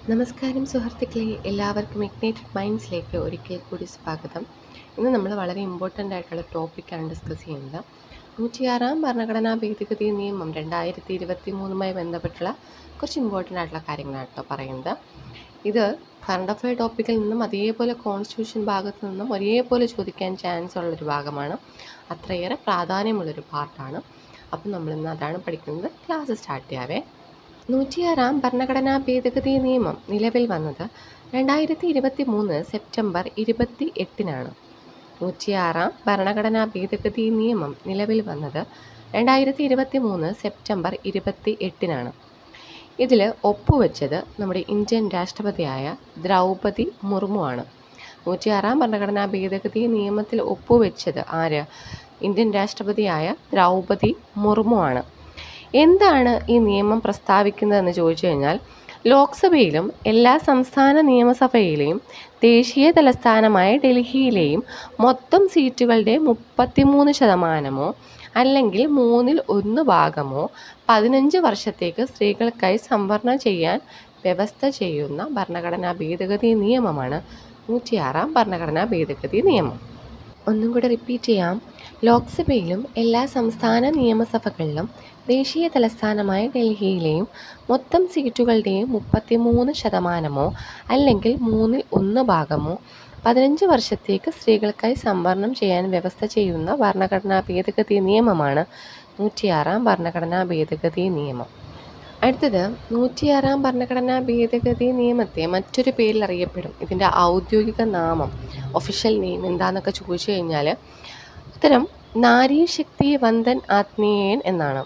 നമസ്കാരം സുഹൃത്തുക്കളെ, എല്ലാവർക്കും ഇഗ്നൈറ്റഡ് മൈൻഡ്സിലേക്ക് ഒരിക്കൽ കൂടി സ്വാഗതം. ഇന്ന് നമ്മൾ വളരെ ഇമ്പോർട്ടൻ്റ് ആയിട്ടുള്ള ടോപ്പിക്കാണ് ഡിസ്കസ് ചെയ്യുന്നത്. 106 ഭരണഘടനാ ഭേദഗതി നിയമം 2023 ബന്ധപ്പെട്ടുള്ള കുറച്ച് ഇമ്പോർട്ടൻ്റ് ആയിട്ടുള്ള കാര്യങ്ങളാണ് കേട്ടോ പറയുന്നത്. ഇത് കറണ്ട് അഫെയർ ടോപ്പിക്കിൽ നിന്നും അതേപോലെ കോൺസ്റ്റിറ്റ്യൂഷൻ ഭാഗത്തു നിന്നും ഒരേപോലെ ചോദിക്കാൻ ചാൻസ് ഉള്ളൊരു ഭാഗമാണ്. അത്രയേറെ പ്രാധാന്യമുള്ളൊരു പാർട്ടാണ്. അപ്പം നമ്മളിന്ന് അതാണ് പഠിക്കുന്നത്. Class start ചെയ്യാവേ. 106 ഭരണഘടനാ ഭേദഗതി നിയമം നിലവിൽ വന്നത് 2023 സെപ്റ്റംബർ 28-നാണ്. 106 ഭരണഘടനാ ഭേദഗതി നിയമം നിലവിൽ വന്നത് 2023 സെപ്റ്റംബർ 28-നാണ്. ഇതിൽ ഒപ്പുവെച്ചത് നമ്മുടെ ഇന്ത്യൻ രാഷ്ട്രപതിയായ ദ്രൗപദി മുർമു ആണ്. 106 ഭരണഘടനാ ഭേദഗതി നിയമത്തിൽ ഒപ്പുവെച്ചത് ആര്? ഇന്ത്യൻ രാഷ്ട്രപതിയായ ദ്രൗപദി മുർമു ആണ്. എന്താണ് ഈ നിയമം പ്രസ്താവിക്കുന്നതെന്ന് ചോദിച്ചു കഴിഞ്ഞാൽ, ലോക്സഭയിലും എല്ലാ സംസ്ഥാന നിയമസഭയിലെയും ദേശീയ തലസ്ഥാനമായ ഡൽഹിയിലെയും മൊത്തം സീറ്റുകളുടെ 33% അല്ലെങ്കിൽ 1/3 15 വർഷത്തേക്ക് സ്ത്രീകൾക്കായി സംവരണം ചെയ്യാൻ വ്യവസ്ഥ ചെയ്യുന്ന ഭരണഘടനാ ഭേദഗതി നിയമമാണ് 106 ഭരണഘടനാ ഭേദഗതി നിയമം. ഒന്നും കൂടെ റിപ്പീറ്റ് ചെയ്യാം. ലോക്സഭയിലും എല്ലാ സംസ്ഥാന നിയമസഭകളിലും ദേശീയ തലസ്ഥാനമായ ഡൽഹിയിലെയും മൊത്തം സീറ്റുകളുടെയും 33% അല്ലെങ്കിൽ 1/3 15 വർഷത്തേക്ക് സ്ത്രീകൾക്കായി സംവരണം ചെയ്യാൻ വ്യവസ്ഥ ചെയ്യുന്ന ഭരണഘടനാ ഭേദഗതി നിയമമാണ് 106 ഭരണഘടനാ ഭേദഗതി നിയമം. അടുത്തത് 106 ഭരണഘടനാ ഭേദഗതി നിയമത്തെ മറ്റൊരു പേരിൽ അറിയപ്പെടും. ഇതിൻ്റെ ഔദ്യോഗിക നാമം, ഒഫീഷ്യൽ നെയിം എന്താണെന്നൊക്കെ ചോദിച്ചു കഴിഞ്ഞാൽ ഉത്തരം നാരി ശക്തി വന്ദൻ ആത്മീയൻ എന്നാണ്.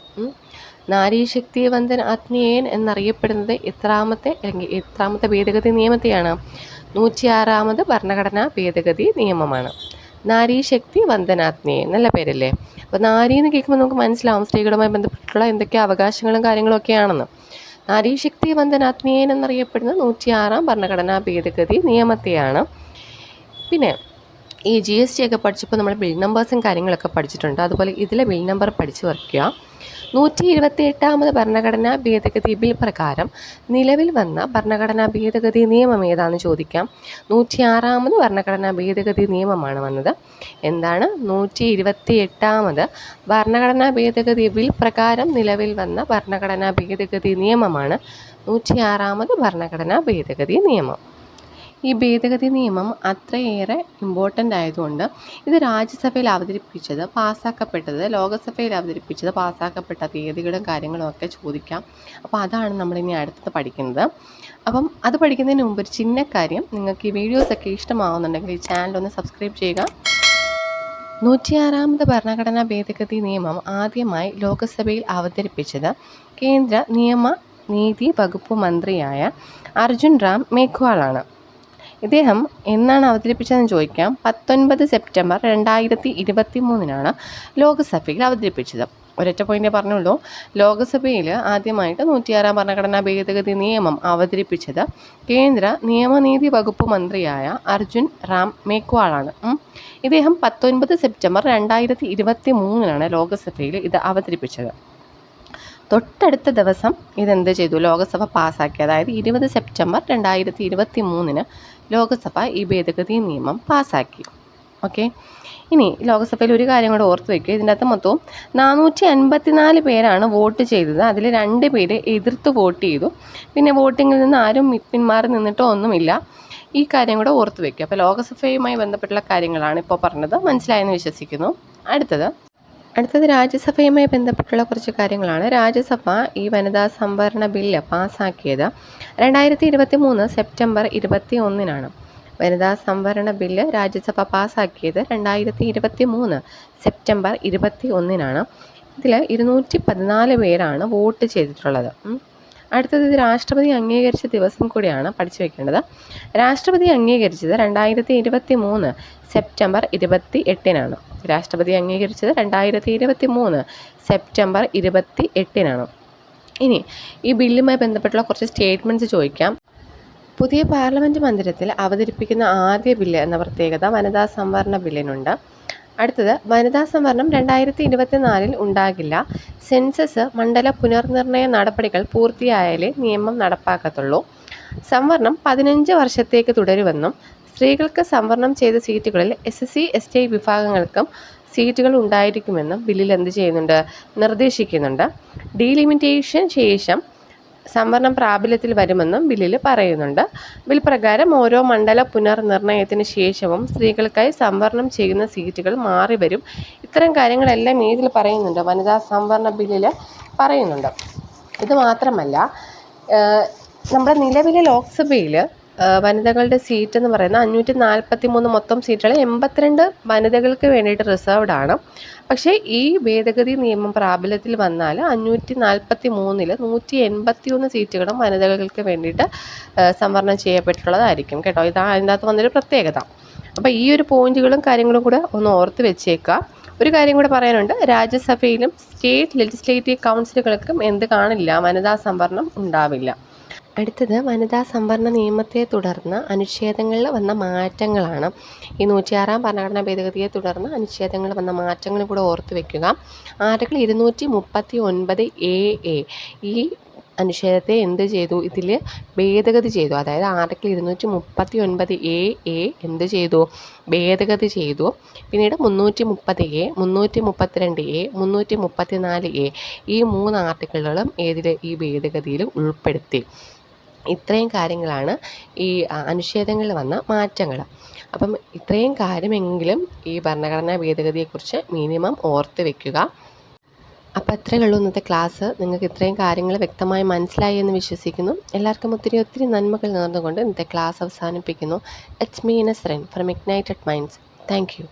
നാരി ശക്തി വന്ദൻ ആത്മീയൻ എന്നറിയപ്പെടുന്നത് എത്രാമത്തെ ഭേദഗതി നിയമത്തെയാണ്? 106 ഭരണഘടനാ ഭേദഗതി നിയമമാണ്. നാരി ശക്തി വന്ദനാത്മീയൻ, നല്ല പേരല്ലേ? അപ്പോൾ നാരി എന്ന് കേൾക്കുമ്പോൾ നമുക്ക് മനസ്സിലാവും സ്ത്രീകളുമായി ബന്ധപ്പെട്ടുള്ള എന്തൊക്കെ അവകാശങ്ങളും കാര്യങ്ങളും ഒക്കെയാണെന്ന്. നാരി ശക്തി വന്ദനാത്മീയൻ എന്നറിയപ്പെടുന്നത് 106 ഭരണഘടനാ ഭേദഗതി നിയമത്തെയാണ്. പിന്നെ ഈ GST ഒക്കെ പഠിച്ചപ്പോൾ നമ്മൾ ബിൽ നമ്പേഴ്സും കാര്യങ്ങളൊക്കെ പഠിച്ചിട്ടുണ്ട്. അതുപോലെ ഇതിലെ ബിൽ നമ്പർ പഠിച്ചു വയ്ക്കുക. 128 ഭരണഘടനാ ഭേദഗതി ബിൽ പ്രകാരം നിലവിൽ വന്ന ഭരണഘടനാ ഭേദഗതി നിയമം ഏതാണെന്ന് ചോദിക്കാം. 106 ഭരണഘടനാ ഭേദഗതി നിയമമാണ് വന്നത്. എന്താണ്? 128 ഭരണഘടനാ ഭേദഗതി ബിൽ പ്രകാരം നിലവിൽ വന്ന ഭരണഘടനാ ഭേദഗതി നിയമമാണ് 106 ഭരണഘടനാ ഭേദഗതി നിയമം. ഈ ഭേദഗതി നിയമം അത്രയേറെ ഇമ്പോർട്ടൻ്റ് ആയതുകൊണ്ട് ഇത് രാജ്യസഭയിൽ അവതരിപ്പിച്ചത്, പാസ്സാക്കപ്പെട്ടത്, ലോകസഭയിൽ അവതരിപ്പിച്ചത്, പാസ്സാക്കപ്പെട്ട തീയതികളും കാര്യങ്ങളും ഒക്കെ ചോദിക്കാം. അപ്പോൾ അതാണ് നമ്മളിനി അടുത്തത് പഠിക്കുന്നത്. അപ്പം അത് പഠിക്കുന്നതിന് മുമ്പ് ഒരു ചിന്ന കാര്യം, നിങ്ങൾക്ക് ഈ വീഡിയോസൊക്കെ ഇഷ്ടമാവുന്നുണ്ടെങ്കിൽ ഈ ചാനലൊന്ന് സബ്സ്ക്രൈബ് ചെയ്യുക. 106 ഭരണഘടനാ ഭേദഗതി നിയമം ആദ്യമായി ലോകസഭയിൽ അവതരിപ്പിച്ചത് കേന്ദ്ര നീതി വകുപ്പ് മന്ത്രിയായ അർജുൻ റാം മേഘ്വാളാണ്. ഇദ്ദേഹം എന്നാണ് അവതരിപ്പിച്ചതെന്ന് ചോദിക്കാം. 19 സെപ്റ്റംബർ 2023 ലോകസഭയിൽ അവതരിപ്പിച്ചത്. ഒരൊറ്റ പോയിൻ്റേ പറഞ്ഞുള്ളൂ. ലോകസഭയിൽ ആദ്യമായിട്ട് 106 ഭരണഘടനാ ഭേദഗതി നിയമം അവതരിപ്പിച്ചത് കേന്ദ്ര നീതി വകുപ്പ് മന്ത്രിയായ അർജുൻ റാം മേഘ്വാളാണ്. ഇദ്ദേഹം 19 സെപ്റ്റംബർ 2023 ലോകസഭയിൽ ഇത് അവതരിപ്പിച്ചത്. തൊട്ടടുത്ത ദിവസം ഇതെന്ത് ചെയ്തു? ലോകസഭ പാസ്സാക്കി. അതായത് 20 സെപ്റ്റംബർ 2023 ലോകസഭ ഈ ഭേദഗതി നിയമം പാസ്സാക്കി. ഓക്കെ, ഇനി ലോകസഭയിൽ ഒരു കാര്യം കൂടെ ഓർത്ത് വയ്ക്കുക. ഇതിൻ്റെ അകത്ത് മൊത്തവും 454 പേരാണ് വോട്ട് ചെയ്തത്. അതിൽ 2 പേര് എതിർത്ത് വോട്ട് ചെയ്തു. പിന്നെ വോട്ടിങ്ങിൽ നിന്ന് ആരും പിന്മാറി നിന്നിട്ടോ ഒന്നുമില്ല. ഈ കാര്യം കൂടെ ഓർത്ത് വയ്ക്കുക. അപ്പോൾ ലോകസഭയുമായി ബന്ധപ്പെട്ടുള്ള കാര്യങ്ങളാണ് ഇപ്പോൾ പറഞ്ഞത്. മനസ്സിലായെന്ന് വിശ്വസിക്കുന്നു. അടുത്തത് രാജ്യസഭയുമായി ബന്ധപ്പെട്ടുള്ള കുറച്ച് കാര്യങ്ങളാണ്. രാജ്യസഭ ഈ വനിതാ സംവരണ ബില്ല് പാസ്സാക്കിയത് 2023 സെപ്റ്റംബർ 21 വനിതാ സംവരണ ബില്ല് രാജ്യസഭ പാസ്സാക്കിയത് 2023 സെപ്റ്റംബർ 21 ഇതിൽ 214 പേരാണ് വോട്ട് ചെയ്തിട്ടുള്ളത്. അടുത്തത് ഇത് രാഷ്ട്രപതി അംഗീകരിച്ച ദിവസം കൂടിയാണ് പഠിച്ചു വെക്കേണ്ടത്. രാഷ്ട്രപതി അംഗീകരിച്ചത് 2023 സെപ്റ്റംബർ 28 രാഷ്ട്രപതി അംഗീകരിച്ചത് 2023 സെപ്റ്റംബർ 28 ഇനി ഈ ബില്ലുമായി ബന്ധപ്പെട്ടുള്ള കുറച്ച് സ്റ്റേറ്റ്മെൻറ്റ്സ് ചോദിക്കാം. പുതിയ പാർലമെൻറ്റ് മന്ദിരത്തിൽ അവതരിപ്പിക്കുന്ന ആദ്യ ബില്ല് എന്ന പ്രത്യേകത വനിതാ സംവരണ ബില്ലിനുണ്ട്. അടുത്തത് വനിതാ സംവരണം 2024 ഉണ്ടാകില്ല. സെൻസസ് മണ്ഡല പുനർനിർണയ നടപടികൾ പൂർത്തിയായാലേ നിയമം നടപ്പാക്കത്തുള്ളൂ. സംവരണം 15 വർഷത്തേക്ക് തുടരുമെന്നും സ്ത്രീകൾക്ക് സംവരണം ചെയ്ത സീറ്റുകളിൽ SC ST വിഭാഗങ്ങൾക്കും സീറ്റുകൾ ഉണ്ടായിരിക്കുമെന്നും ബില്ലിൽ എന്ത് ചെയ്യുന്നുണ്ട്, നിർദ്ദേശിക്കുന്നുണ്ട്. ഡീലിമിറ്റേഷൻ ശേഷം സംവരണം പ്രാബല്യത്തിൽ വരുമെന്നും ബില്ലിൽ പറയുന്നുണ്ട്. ബിൽ പ്രകാരം ഓരോ മണ്ഡല പുനർനിർണയത്തിന് ശേഷവും സ്ത്രീകൾക്കായി സംവരണം ചെയ്യുന്ന സീറ്റുകൾ മാറി വരും. ഇത്തരം കാര്യങ്ങളെല്ലാം ഇതിൽ പറയുന്നുണ്ട്, വനിതാ സംവരണ ബില്ലിൽ പറയുന്നുണ്ട്. ഇത് മാത്രമല്ല, നമ്മുടെ നിലവിലെ ലോക്സഭയിൽ വനിതകളുടെ സീറ്റ് എന്ന് പറയുന്നത് 543 മൊത്തം സീറ്റുകൾ 82 വനിതകൾക്ക് വേണ്ടിയിട്ട് റിസർവ്ഡ് ആണ്. പക്ഷേ ഈ ഭേദഗതി നിയമം പ്രാബല്യത്തിൽ വന്നാൽ 543-ൽ 181 സീറ്റുകളും വനിതകൾക്ക് വേണ്ടിയിട്ട് സംവരണം ചെയ്യപ്പെട്ടിട്ടുള്ളതായിരിക്കും കേട്ടോ. അതിൻ്റെ അകത്ത് വന്നൊരു പ്രത്യേകത. അപ്പോൾ ഈ ഒരു പോയിന്റുകളും കാര്യങ്ങളും കൂടെ ഒന്ന് ഓർത്ത് വെച്ചേക്കുക. ഒരു കാര്യം കൂടെ പറയാനുണ്ട്, രാജ്യസഭയിലും സ്റ്റേറ്റ് ലെജിസ്ലേറ്റീവ് കൗൺസിലുകൾക്കും എന്ത് കാണില്ല, വനിതാ സംവരണം ഉണ്ടാവില്ല. അടുത്തത് വനിതാ സംവരണ നിയമത്തെ തുടർന്ന് അനുച്ഛേദങ്ങളിൽ വന്ന മാറ്റങ്ങളാണ്. ഈ 106-ാം ഭരണഘടനാ ഭേദഗതിയെ തുടർന്ന് അനുച്ഛേദങ്ങളിൽ വന്ന മാറ്റങ്ങൾ കൂടെ ഓർത്ത് വെക്കുക. ആർട്ടിക്കിൾ 239A ഈ അനുച്ഛേദത്തെ എന്ത് ചെയ്തു, ഇതിൽ ഭേദഗതി ചെയ്തു. അതായത് ആർട്ടിക്കിൾ 239A എന്ത് ചെയ്തു, ഭേദഗതി ചെയ്തു. പിന്നീട് 330A, 332A, 334A ഈ 3 ആർട്ടിക്കിളുകളും ഈ ഭേദഗതിയിൽ ഉൾപ്പെടുത്തി. ഇത്രയും കാര്യങ്ങളാണ് ഈ അനുച്ഛേദങ്ങളിൽ വന്ന മാറ്റങ്ങൾ. അപ്പം ഇത്രയും കാര്യമെങ്കിലും ഈ ഭരണഘടനാ ഭേദഗതിയെക്കുറിച്ച് മിനിമം ഓർത്ത് വെക്കുക. അപ്പോൾ അത്രയേ ഉള്ളൂ ഇന്നത്തെ ക്ലാസ്. നിങ്ങൾക്ക് ഇത്രയും കാര്യങ്ങൾ വ്യക്തമായി മനസ്സിലായി എന്ന് വിശ്വസിക്കുന്നു. എല്ലാവർക്കും ഒത്തിരി നന്മകൾ നേർന്നുകൊണ്ട് ഇന്നത്തെ ക്ലാസ് അവസാനിപ്പിക്കുന്നു. It's me Nasrin from Ignited minds. Thank you.